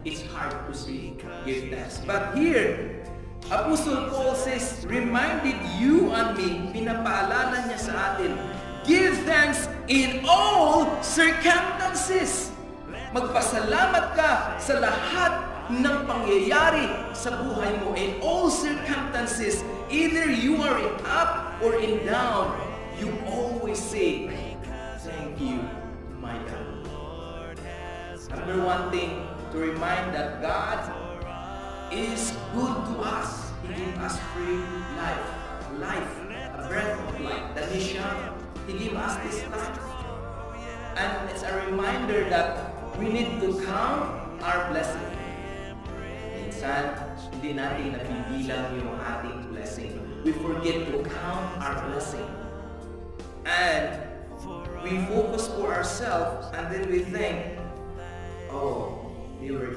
it's hard to say give thanks. But here, Apostle Paul says, reminded you and me, pinapaalala niya sa atin, give thanks in all circumstances. Magpasalamat ka sa lahat ng pangyayari sa buhay mo. In all circumstances, either you are in up or in down, you always say, thank you, my God. Number one thing to remind that God is good to us. He gave us free life, a breath of life. That is siya. He gave us this life. And it's a reminder that we need to count our blessing. Minsan, hindi natin napibilang yung ating blessing. We forget to count our blessing. And we focus for ourselves and then we think, oh, we were